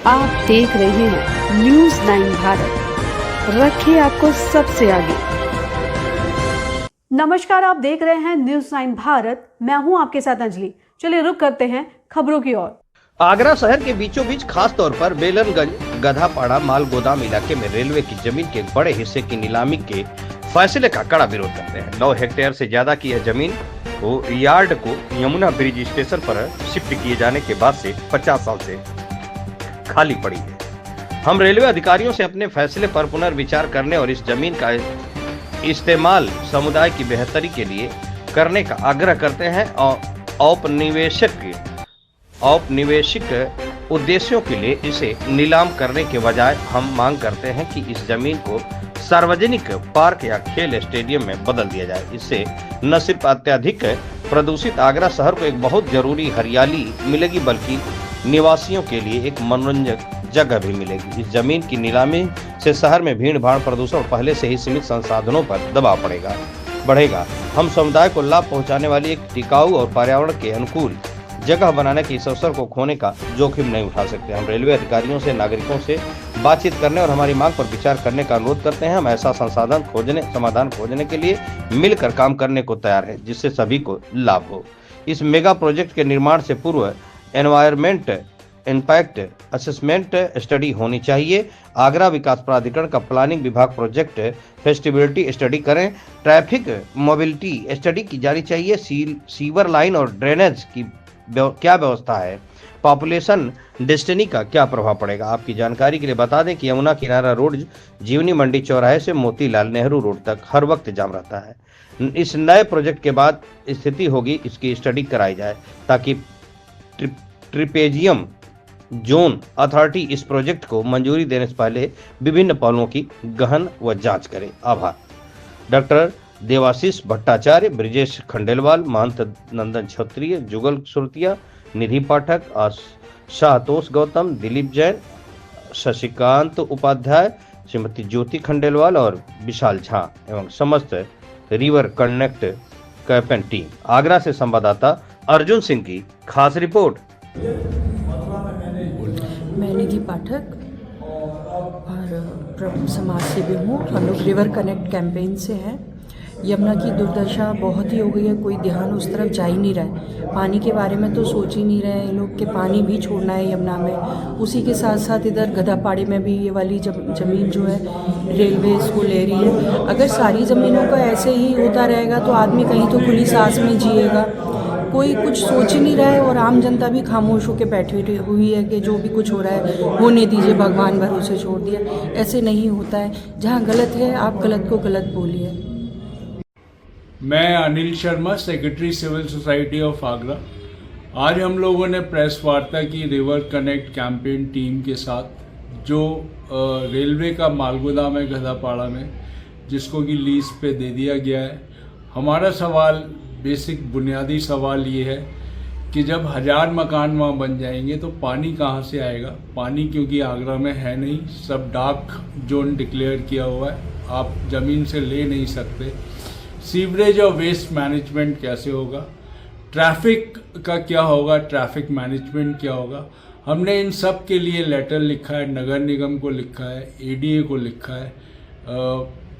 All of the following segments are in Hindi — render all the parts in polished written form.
आप देख रहे हैं न्यूज़ 9 भारत, रखिए आपको सबसे आगे। नमस्कार, आप देख रहे हैं न्यूज़ 9 भारत। मैं हूं आपके साथ अंजलि। चलिए रुक करते हैं खबरों की ओर। आगरा शहर के बीचों बीच खास तौर पर बेलनगंज गधापाड़ा माल गोदाम इलाके में रेलवे की जमीन के एक बड़े हिस्से की नीलामी के फैसले का कड़ा विरोध करते हैं। 9 हेक्टेयर से ज्यादा की यह जमीन को यार्ड को यमुना ब्रिज स्टेशन पर शिफ्ट किए जाने के बाद से 50 साल से खाली पड़ी है। हम रेलवे अधिकारियों से अपने फैसले पर पुनर्विचार करने और इस जमीन का इस्तेमाल समुदाय की बेहतरी के लिए करने का आग्रह करते हैं और औपनिवेशिक उद्देश्यों के लिए इसे नीलाम करने के बजाय हम मांग करते हैं कि इस जमीन को सार्वजनिक पार्क या खेल स्टेडियम में बदल दिया जाए। इससे न सिर्फ अत्यधिक प्रदूषित आगरा शहर को एक बहुत जरूरी हरियाली मिलेगी, बल्कि निवासियों के लिए एक मनोरंजक जगह भी मिलेगी। इस जमीन की नीलामी से शहर में भीड़ भाड़, प्रदूषण और पहले से ही सीमित संसाधनों पर दबाव बढ़ेगा। हम समुदाय को लाभ पहुंचाने वाली एक टिकाऊ और पर्यावरण के अनुकूल जगह बनाने के इस अवसर को खोने का जोखिम नहीं उठा सकते। हम रेलवे अधिकारियों से नागरिकों से बातचीत करने और हमारी मांग पर विचार करने का अनुरोध करते हैं। हम ऐसा समाधान खोजने के लिए मिलकर काम करने को तैयार है, जिससे सभी को लाभ हो। इस मेगा प्रोजेक्ट के निर्माण से पूर्व एनवायरमेंट इम्पैक्ट असेसमेंट स्टडी होनी चाहिए। आगरा विकास प्राधिकरण का प्लानिंग विभाग प्रोजेक्ट फेस्टिबिलिटी स्टडी करें। ट्रैफिक मोबिलिटी स्टडी की जानी चाहिए। सीवर लाइन और ड्रेनेज की क्या व्यवस्था है। पॉपुलेशन डेस्टिनी का क्या प्रभाव पड़ेगा। आपकी जानकारी के लिए बता दें कि यमुना किनारा रोड जीवनी मंडी चौराहे से मोतीलाल नेहरू रोड तक हर वक्त जाम रहता है। इस नए प्रोजेक्ट के बाद स्थिति होगी, इसकी स्टडी कराई जाए ताकि ट्रिपेजियम जोन अथॉरिटी इस प्रोजेक्ट को मंजूरी देने से पहले विभिन्न पहलुओं की गहन व जांच करे। आभार। डॉक्टर देवाशीष भट्टाचार्य, ब्रिजेश खंडेलवाल, महंत नंदन क्षत्रिय, जुगल सुरतिया, निधि पाठक, शाहतोष गौतम, दिलीप जैन, शशिकांत उपाध्याय, श्रीमती ज्योति खंडेलवाल और विशाल झा एवं समस्त river connect campaign team. Agra से संवाददाता अर्जुन सिंह की खास रिपोर्ट। मैं निधि पाठक और समाज सेवी हूँ। हम लोग रिवर कनेक्ट कैंपेन से हैं। यमुना की दुर्दशा बहुत ही हो गई है, कोई ध्यान उस तरफ जा ही नहीं रहा है। पानी के बारे में तो सोच ही नहीं रहे हैं लोग कि पानी भी छोड़ना है यमुना में। उसी के साथ साथ इधर गधापाड़ी में भी ये वाली ज़मीन जो है रेलवे इसको ले रही है। अगर सारी ज़मीनों का ऐसे ही होता रहेगा तो आदमी कहीं तो खुली सांस में जिएगा। कोई कुछ सोच ही नहीं रहा है और आम जनता भी खामोश होकर बैठी हुई है कि जो भी कुछ हो रहा है होने दीजिए, भगवान भरोसे छोड़ दिया। ऐसे नहीं होता है। जहाँ गलत है आप गलत को गलत बोलिए। मैं Anil Sharma, secretary civil society of Agra. आज हम लोगों ने प्रेस वार्ता की रिवर कनेक्ट कैंपेन टीम के साथ, जो रेलवे का मालगोदाम है गधापाड़ा में, जिसको कि लीज पे दे दिया गया है। हमारा सवाल, बेसिक बुनियादी सवाल ये है कि जब 1000 मकान वहाँ बन जाएंगे तो पानी कहाँ से आएगा। पानी क्योंकि आगरा में है नहीं, सब डार्क जोन डिक्लेयर किया हुआ है, आप ज़मीन से ले नहीं सकते। सीवरेज और वेस्ट मैनेजमेंट कैसे होगा, ट्रैफिक का क्या होगा, ट्रैफिक मैनेजमेंट क्या होगा। हमने इन सब के लिए लेटर लिखा है, नगर निगम को लिखा है, एडीए को लिखा है,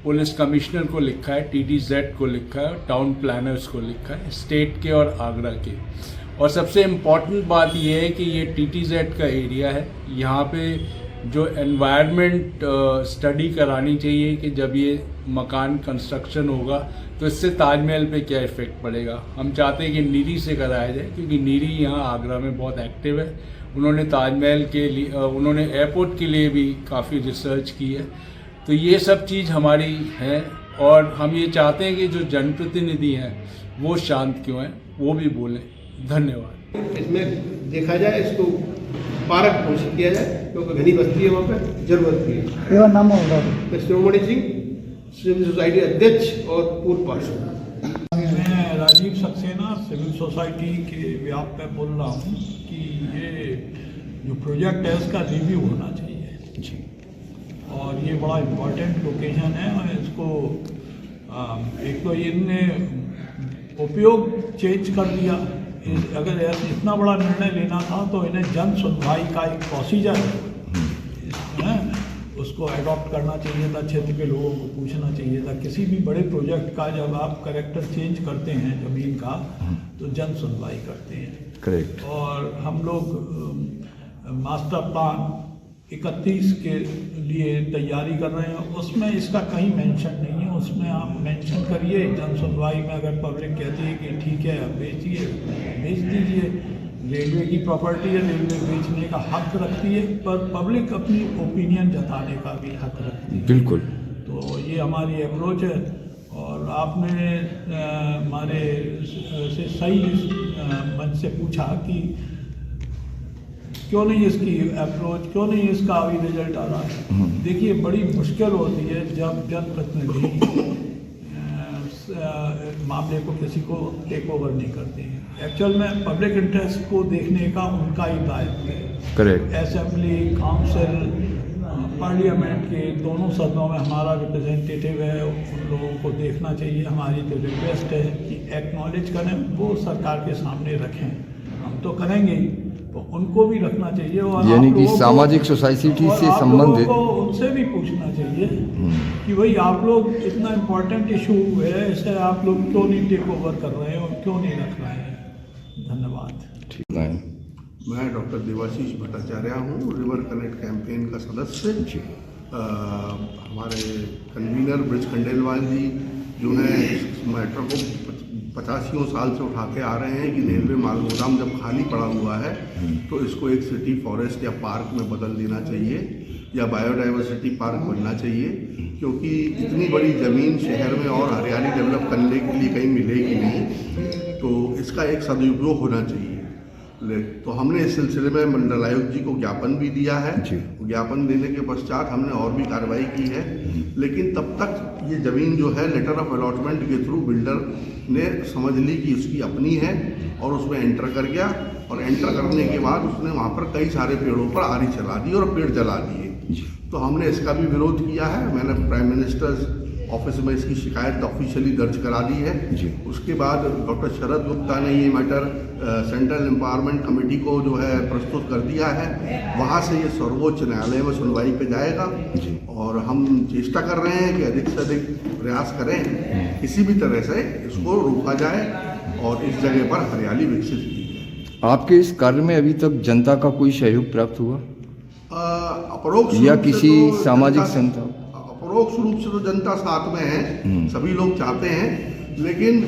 पुलिस कमिश्नर को लिखा है, टीटीजेड को लिखा है, टाउन प्लानर्स को लिखा है, स्टेट के और आगरा के। और सबसे इम्पॉर्टेंट बात यह है कि ये टीटीजेड का एरिया है। यहाँ पे जो एनवायरनमेंट स्टडी करानी चाहिए कि जब ये मकान कंस्ट्रक्शन होगा तो इससे ताजमहल पे क्या इफ़ेक्ट पड़ेगा। हम चाहते हैं कि नीरी से कराया जाए, क्योंकि नीरी यहाँ आगरा में बहुत एक्टिव है। उन्होंने ताजमहल के लिए, उन्होंने एयरपोर्ट के लिए भी काफ़ी रिसर्च की है। तो ये सब चीज़ हमारी है और हम ये चाहते हैं कि जो जनप्रतिनिधि हैं वो शांत क्यों हैं, वो भी बोलें। धन्यवाद। इसमें देखा जाए, इसको पार्क घोषित किया जाए, क्योंकि घनी बस्ती है वहाँ पर, जरूरत भी है। नाम होगा शिरोमणि सिंह, सिविल सोसाइटी अध्यक्ष और पूर्व पार्षद। मैं राजीव सक्सेना, सिविल सोसाइटी के व्याप में बोल रहा हूँ कि ये जो प्रोजेक्ट है उसका रिव्यू होना चाहिए जी। और ये बड़ा इम्पोर्टेंट लोकेशन है और इसको एक तो इनने उपयोग चेंज कर दिया। अगर इतना बड़ा निर्णय लेना था तो इन्हें जन सुनवाई का एक प्रोसीजर उसको अडॉप्ट करना चाहिए था, क्षेत्र के लोगों को पूछना चाहिए था। किसी भी बड़े प्रोजेक्ट का जब आप कैरेक्टर चेंज करते हैं ज़मीन का, तो जन सुनवाई करते हैं। करेक्ट। और हम लोग मास्टर प्लान 31 के लिए तैयारी कर रहे हैं, उसमें इसका कहीं मेंशन नहीं है। उसमें आप मेंशन करिए जन सुनवाई में, अगर पब्लिक कहती है कि ठीक है अब बेचिए, बेच दीजिए। रेलवे की प्रॉपर्टी है, रेलवे बेचने का हक रखती है, पर पब्लिक अपनी ओपिनियन जताने का भी हक रखती है। बिल्कुल। तो ये हमारी अप्रोच है। और आपने हमारे से सही मंच से पूछा कि क्यों नहीं इसकी अप्रोच, क्यों नहीं इसका अभी रिजल्ट आ रहा है। देखिए, बड़ी मुश्किल होती है जब जनप्रतिनिधि मामले को किसी को टेक ओवर नहीं करते हैं। एक्चुअल में पब्लिक इंटरेस्ट को देखने का उनका ही दायित्व है। करेक्ट। असेंबली, काउंसिल, पार्लियामेंट के दोनों सदनों में हमारा रिप्रेजेंटेटिव है, उन लोगों को देखना चाहिए। हमारी तो रिक्वेस्ट है कि एक्नॉलेज करें, वो सरकार के सामने रखें। हम तो करेंगे ही, तो उनको भी रखना चाहिए। और यानी कि सामाजिक सोसाइटी से संबंधित उनसे भी पूछना चाहिए कि भाई आप लोग इतना इम्पोर्टेंट इशू है, इसे आप लोग क्यों नहीं टेक ओवर कर रहे हैं और क्यों नहीं रख रहे हैं। धन्यवाद। ठीक है। मैं डॉक्टर देवाशीष भट्टाचार्य हूँ, रिवर कनेक्ट कैंपेन का सदस्य। हमारे कन्वीनर ब्रिज खंडेलवाल जी जो है इस मैटर को 85 साल से उठाते आ रहे हैं कि रेलवे माल गोदाम जब खाली पड़ा हुआ है तो इसको एक सिटी फॉरेस्ट या पार्क में बदल देना चाहिए, या बायोडाइवर्सिटी पार्क बनना चाहिए, क्योंकि इतनी बड़ी ज़मीन शहर में और हरियाली डेवलप करने के लिए कहीं मिलेगी नहीं, तो इसका एक सदुपयोग होना चाहिए। तो हमने इस सिलसिले में मंडल आयुक्त जी को ज्ञापन भी दिया है। ज्ञापन देने के पश्चात हमने और भी कार्रवाई की है, लेकिन तब तक ये ज़मीन जो है लेटर ऑफ अलॉटमेंट के थ्रू बिल्डर ने समझ ली कि उसकी अपनी है और उसमें एंटर कर गया, और एंटर करने के बाद उसने वहाँ पर कई सारे पेड़ों पर आरी चला दी और पेड़ जला दिए। तो हमने इसका भी विरोध किया है। मैंने प्राइम मिनिस्टर्स ऑफिस में इसकी शिकायत ऑफिशियली दर्ज करा दी है। उसके बाद डॉक्टर शरद गुप्ता ने ये मैटर सेंट्रल एम्पावरमेंट कमेटी को जो है प्रस्तुत कर दिया है। वहाँ से ये सर्वोच्च न्यायालय में सुनवाई पे जाएगा, और हम चेष्टा कर रहे हैं कि अधिक से अधिक प्रयास करें, किसी भी तरह से इसको रोका जाए और इस जगह पर हरियाली विकसित की जाए। आपके इस कार्य में अभी तक जनता का कोई सहयोग प्राप्त हुआ अपरोक्ष या किसी सामाजिक संस्था? अपरोक्ष रूप से तो जनता साथ में है, सभी लोग चाहते हैं, लेकिन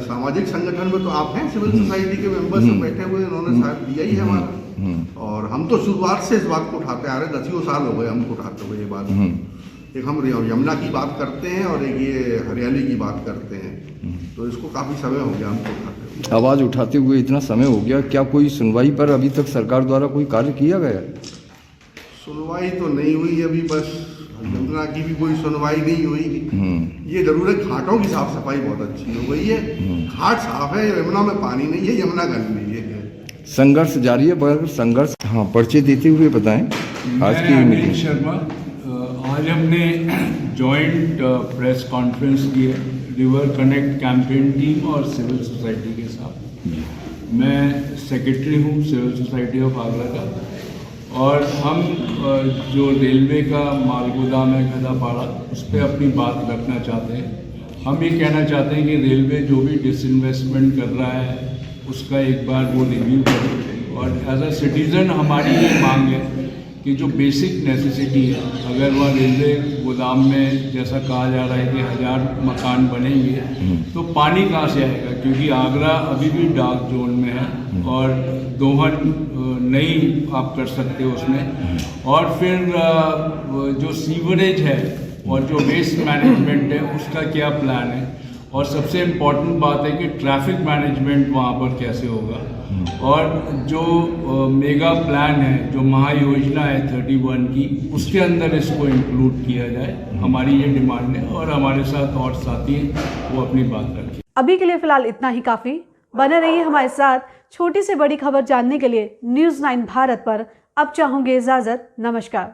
सामाजिक संगठन में तो आप हैं, सिविल सोसाइटी के मेंबर्स बैठे हुए, उन्होंने साथ दिया ही है हमारा। और हम तो शुरुआत से इस बात को उठाते आ रहे हैं, 10 साल हो गए हमको उठाते हुए ये बात। एक हम यमुना की बात करते हैं और एक ये हरियाली की बात करते हैं, तो इसको काफ़ी समय हो गया हमको उठाते हुए। आवाज़ उठाते हुए इतना समय हो गया, क्या कोई सुनवाई पर अभी तक सरकार द्वारा कोई कार्य किया गया? सुनवाई तो नहीं हुई अभी, बस यमुना की भी कोई सुनवाई नहीं हुई। ये जरूर है, घाटों की साफ सफाई बहुत अच्छी हो गई है, घाट साफ है, यमुना में पानी नहीं है, यमुना गंदी है। संघर्ष जारी है, पर संघर्ष परिचय देते हुए बताएं आज की मीटिंग। शर्मा, आज हमने जॉइंट प्रेस कॉन्फ्रेंस की है रिवर कनेक्ट कैंपेन टीम और सिविल सोसाइटी के साथ। मैं सेक्रेटरी हूँ सिविल सोसाइटी ऑफ आगरा का, और हम जो रेलवे का माल गोदाम है गदापाड़ा, उस पर अपनी बात रखना चाहते हैं। हम ये कहना चाहते हैं कि रेलवे जो भी डिसइन्वेस्टमेंट कर रहा है उसका एक बार वो रिव्यू करें, और एज अ सिटीज़न हमारी ये मांग है कि जो बेसिक नेसेसिटी है, अगर वह रेलवे गोदाम में जैसा कहा जा रहा है कि 1000 मकान बनेंगे, तो पानी कहाँ से आएगा? क्योंकि आगरा अभी भी डार्क जोन में है और दोहन नहीं आप कर सकते उसमें। और फिर जो सीवरेज है और जो वेस्ट मैनेजमेंट है उसका क्या प्लान है, और सबसे इम्पॉर्टेंट बात है कि ट्रैफिक मैनेजमेंट वहाँ पर कैसे होगा, और जो मेगा प्लान है, जो महायोजना है 31 की, उसके अंदर इसको इंक्लूड किया जाए। हमारी ये डिमांड है, और हमारे साथ और साथी हैं वो अपनी बात रखें। अभी के लिए फिलहाल इतना ही काफ़ी। बने रहिए हमारे साथ। छोटी से बड़ी खबर जानने के लिए न्यूज़ 9 भारत पर अब चाहूँगी इजाज़त। नमस्कार।